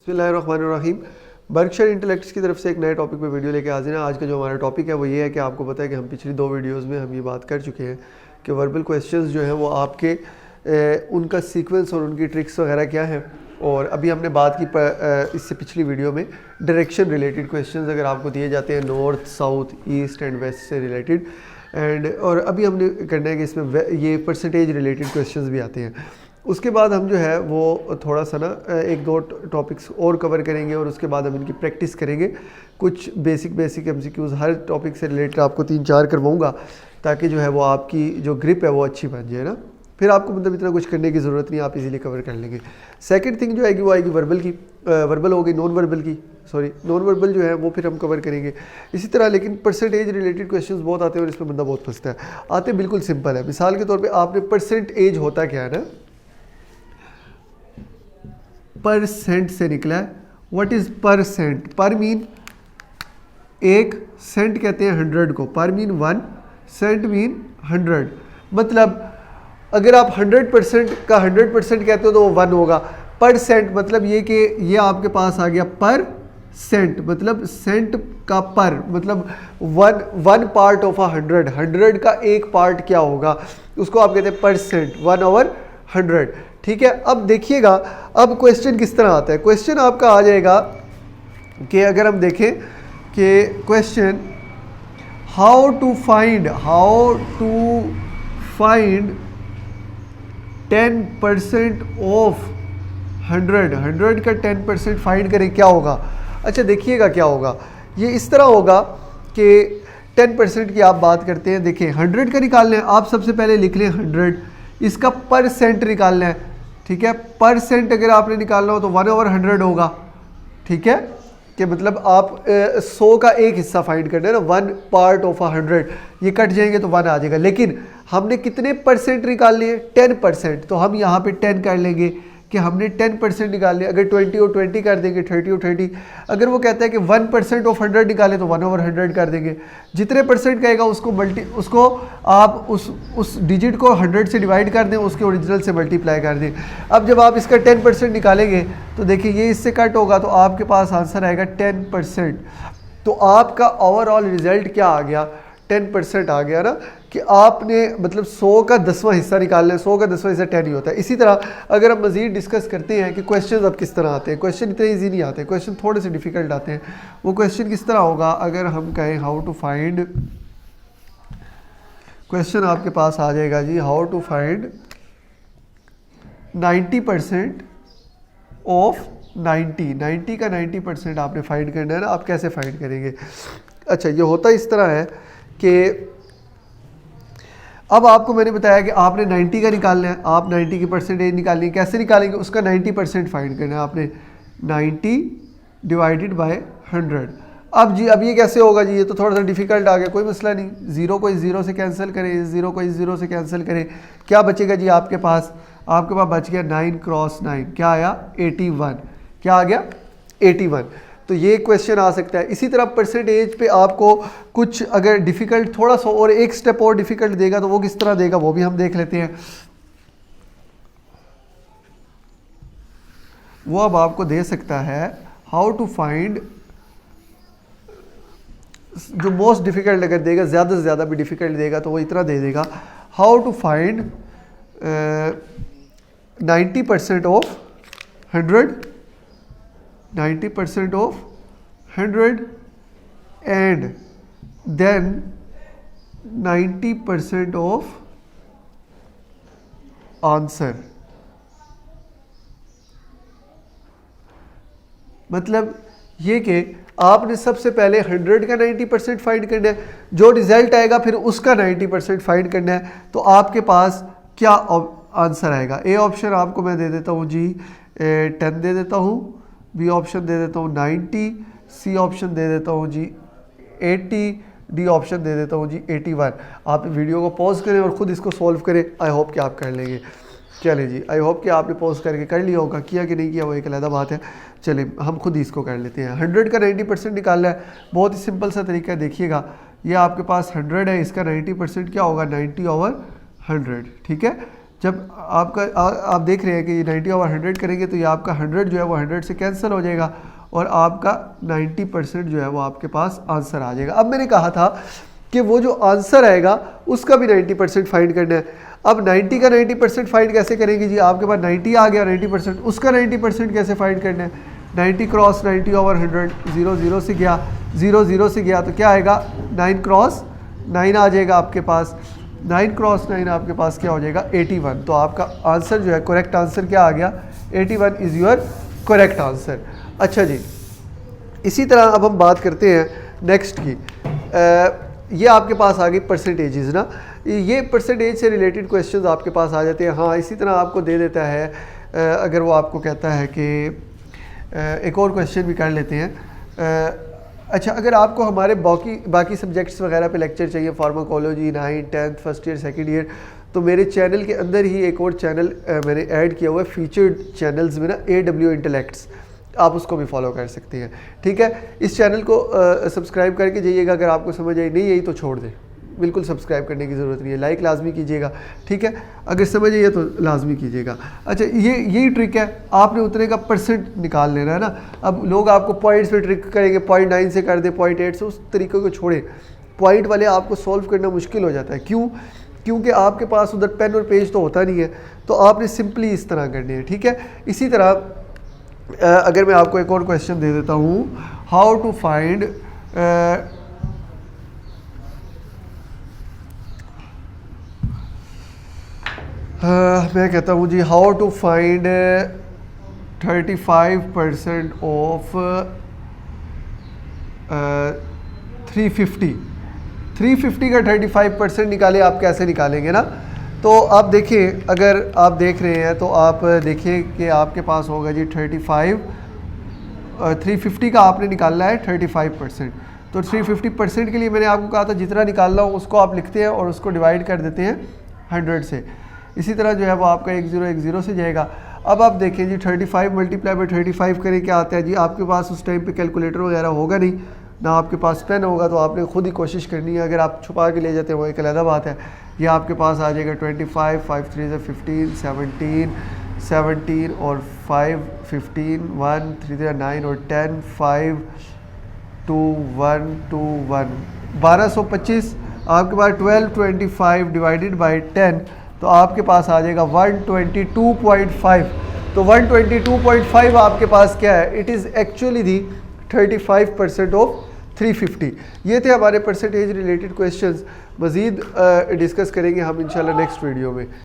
बिस्मिल्लाहिर्रहमानिर्रहीम। Berkshire intellects की तरफ से एक नए टॉपिक पे वीडियो लेके हाजिर हैं। आज का जो हमारा टॉपिक है वो ये है कि आपको पता है कि हम पिछली दो वीडियोस में हम ये बात कर चुके हैं कि वर्बल क्वेश्चंस जो हैं वो आपके उनका सीक्वेंस और उनकी ट्रिक्स वगैरह क्या है। और अभी हमने बात की इससे पिछली वीडियो में डायरेक्शन रिलेटेड क्वेश्चंस अगर आपको दिए जाते हैं north south east and west से रिलेटेड और अभी हमने करना है कि इसमें ये परसेंटेज रिलेटेड क्वेश्चंस भी आते हैं। उसके बाद हम जो है वो थोड़ा सा ना एक दो टॉपिक्स और कवर करेंगे और उसके बाद हम इनकी प्रैक्टिस करेंगे। कुछ बेसिक एमसीक्यूज़ हर टॉपिक से रिलेटेड आपको 3-4 करवाऊंगा ताकि जो है वो आपकी जो ग्रिप है वो अच्छी बन जाए ना। फिर आपको मतलब इतना कुछ करने की ज़रूरत नहीं, आप इजीली कवर कर लेंगे। सेकंड थिंग जो आएगी वो आएगी वर्बल की, वर्बल हो गई नॉन वर्बल की, नॉन वर्बल जो है वो फिर हम कवर करेंगे इसी तरह। लेकिन परसेंटेज रिलेटेड क्वेश्चंस बहुत आते हैं और इसमें बंदा बहुत फंसता है। आते बिल्कुल सिंपल है। मिसाल के तौर पे आपने परसेंटेज होता क्या है ना, परसेंट से निकला है। What is percent? पर मीन एक, सेंट कहते हैं 100 को, पर मीन 1, सेंट मीन 100। मतलब अगर आप 100% का 100% कहते हो तो वो 1 होगा। परसेंट मतलब ये कि ये आपके पास आ गया पर सेंट, मतलब सेंट का पर, मतलब वन पार्ट ऑफ 100 का एक पार्ट क्या होगा उसको आप कहते हैं परसेंट, 1/100। ठीक है। अब देखिएगा अब क्वेश्चन किस तरह आता है। क्वेश्चन आपका आ जाएगा कि अगर हम देखें कि question how to find 10% of 100 का 10% फाइंड करें क्या होगा। अच्छा देखिएगा क्या होगा, ये इस तरह होगा कि 10% की आप बात करते हैं। देखिए 100 का निकालना है, आप सबसे पहले लिख लें 100, इसका परसेंट निकालना है। ठीक है। परसेंट अगर आपने निकालना हो तो 1/100 होगा। ठीक है कि मतलब आप 100 का एक हिस्सा फाइंड करना है ना, 1 पार्ट ऑफ 100, ये कट जाएंगे तो 1 आ जाएगा। लेकिन हमने कितने परसेंट निकालने हैं? 10%। तो हम यहाँ पे 10 कर लेंगे कि हमने 10% निकालने। अगर 20 और 20 कर देंगे, 30 और 30। अगर वो कहता है कि 1% ऑफ 100 निकाले तो 1/100 कर देंगे। जितने परसेंट कहेगा उसको आप उस डिजिट को 100 से डिवाइड कर दें, उसके ओरिजिनल से मल्टीप्लाई कर दें। अब जब आप इसका 10% निकालेंगे तो देखिए ये इससे कट होगा तो आपके पास आंसर आएगा 10%। तो आपका ओवरऑल रिजल्ट क्या आ गया? 10% आ गया ना, कि आपने मतलब 100 का 10वां हिस्सा निकालना है। 100 का 10वां हिस्सा 10 ही होता है। इसी तरह अगर हम मज़ीद डिस्कस करते हैं कि क्वेश्चन अब किस तरह आते हैं। क्वेश्चन इतने इजी नहीं आते, क्वेश्चन थोड़े से डिफिकल्ट आते हैं। वो क्वेश्चन किस तरह होगा अगर हम कहें हाउ टू फाइंड, क्वेश्चन आपके पास आ जाएगा जी हाउ टू फाइंड 90% ऑफ 90 का 90% आपने फाइंड करना है ना। आप कैसे फाइंड करेंगे? अच्छा ये होता इस तरह है कि अब आपको मैंने बताया कि आपने 90 का निकालना है, आप 90 की परसेंटेज निकालनी है। कैसे निकालेंगे? उसका 90% फाइंड करना है आपने, 90 डिवाइडेड बाय 100। अब जी अब ये कैसे होगा जी? ये तो थोड़ा सा डिफिकल्ट आ गया, कोई मसला नहीं। 0 को इस 0 से कैंसिल करें, इस 0 को इस 0 से कैंसिल करें, क्या बचेगा जी आपके पास? आपके पास बच गया 9 × 9, क्या आया? 81। क्या आ गया? 81। तो ये क्वेश्चन आ सकता है। इसी तरह परसेंटेज पे आपको कुछ अगर डिफ़िकल्ट थोड़ा सा और एक स्टेप और डिफ़िकल्ट देगा तो वो किस तरह देगा वो भी हम देख लेते हैं। वो अब आपको दे सकता है हाउ टू फाइंड, जो मोस्ट डिफ़िकल्ट अगर देगा, ज़्यादा से ज़्यादा भी डिफ़िकल्ट देगा तो वो इतना दे देगा how to find 90% of 100, 90% of 100 and then 90% of answer. मतलब ये कि आपने सबसे पहले 100 का 90% फाइंड करना है, जो रिजल्ट आएगा फिर उसका 90% फाइंड करना है। तो आपके पास क्या आंसर आएगा? ए ऑप्शन आपको मैं दे देता हूँ जी 10 दे देता हूँ, बी ऑप्शन दे देता हूँ 90, सी ऑप्शन दे देता हूँ जी 80, डी ऑप्शन दे देता हूँ जी 81। आप वीडियो को पॉज करें और ख़ुद इसको सॉल्व करें। आई होप कि आप कर लेंगे। चले जी, आई होप कि आपने पॉज करके कर लिया होगा, किया कि नहीं किया वो एक अलग बात है। चले हम खुद ही इसको कर लेते हैं। 100 का 90% निकालना है, बहुत ही सिंपल सा तरीका है। देखिएगा ये आपके पास 100 है, इसका 90% क्या होगा? 90/100। ठीक है। जब आपका आप देख रहे हैं कि 90 ओवर 100 करेंगे तो ये आपका 100 जो है वो 100 से कैंसिल हो जाएगा और आपका 90% जो है वो आपके पास आंसर आ जाएगा। अब मैंने कहा था कि वो जो आंसर आएगा उसका भी 90% फाइंड करना है। अब 90 का 90% फाइंड कैसे करेंगे जी? आपके पास 90 आ गया 90%, उसका 90% कैसे फाइंड करना है? 90 क्रॉस 90 ओवर 100, 0 0 से गया, 0 0 से गया तो क्या आएगा? 9 क्रॉस 9 आ जाएगा आपके पास। 9 क्रॉस 9 आपके पास क्या हो जाएगा? 81। तो आपका आंसर जो है, करेक्ट आंसर क्या आ गया? 81 इज़ योर करेक्ट आंसर। अच्छा जी, इसी तरह अब हम बात करते हैं नेक्स्ट की। ये आपके पास आ गई परसेंटेजेस ना, ये परसेंटेज से रिलेटेड क्वेश्चंस आपके पास आ जाते हैं। हाँ, इसी तरह आपको दे देता है, अगर वो आपको कहता है कि एक और क्वेश्चन भी कर लेते हैं। अच्छा, अगर आपको हमारे बाकी सब्जेक्ट्स वगैरह पे लेक्चर चाहिए, pharmacology 9th 10th first year second year, तो मेरे चैनल के अंदर ही एक और चैनल मैंने ऐड किया हुआ है फीचर्ड चैनल्स में ना, AW इंटेलेक्ट्स, आप उसको भी फॉलो कर सकते हैं। ठीक है, इस चैनल को सब्सक्राइब करके जाइएगा। अगर आपको समझ आई नहीं आई तो छोड़ दें, बिल्कुल सब्सक्राइब करने की ज़रूरत नहीं है, लाइक लाजमी कीजिएगा। ठीक है, अगर समझ आई तो लाजमी कीजिएगा। अच्छा, यही ट्रिक है, आपने उतने का परसेंट निकाल लेना है ना। अब लोग आपको पॉइंट्स पे ट्रिक करेंगे, 0.9 से कर दे, 0.8 से, उस तरीके को छोड़े। पॉइंट वाले आपको सॉल्व करना मुश्किल हो जाता है। क्यों? क्योंकि आपके पास उधर पेन और पेज तो होता नहीं है, तो आपने सिंपली इस तरह करनी है। ठीक है, इसी तरह अगर मैं आपको एक और क्वेश्चन दे देता हूँ, हाउ टू फाइंड मैं कहता हूँ जी, हाउ टू फाइंड 35% ऑफ 350। 350 का 35% निकाले, आप कैसे निकालेंगे ना? तो आप देखिए, अगर आप देख रहे हैं तो आप देखिए कि आपके पास होगा जी 350 का आपने निकालना है 35%। तो 350% के लिए मैंने आपको कहा था जितना निकालना हो उसको आप लिखते हैं और उसको डिवाइड कर देते हैं 100 से। इसी तरह जो है वो आपका 1010 से जाएगा। अब आप देखें जी, 35 मल्टीप्लाई बाई 35 करें, क्या आता है जी? आपके पास उस टाइम पे कैलकुलेटर वगैरह होगा नहीं, ना आपके पास पेन होगा, तो आपने खुद ही कोशिश करनी है। अगर आप छुपा के ले जाते हैं वो एक अलग बात है। ये आपके पास आ जाएगा 25, 5 3 से 15, 17 और 5 15, 1 3 9 और 10, 5 2 1 2 1, 1225। आपके पास 1225 डिवाइडेड बाई 10, तो आपके पास आ जाएगा 122.5। तो 122.5 आपके पास क्या है? It is actually the 35% of 350। ये थे हमारे परसेंटेज रिलेटेड क्वेश्चंस। मज़ीद डिस्कस करेंगे हम इंशाल्लाह नेक्स्ट वीडियो में।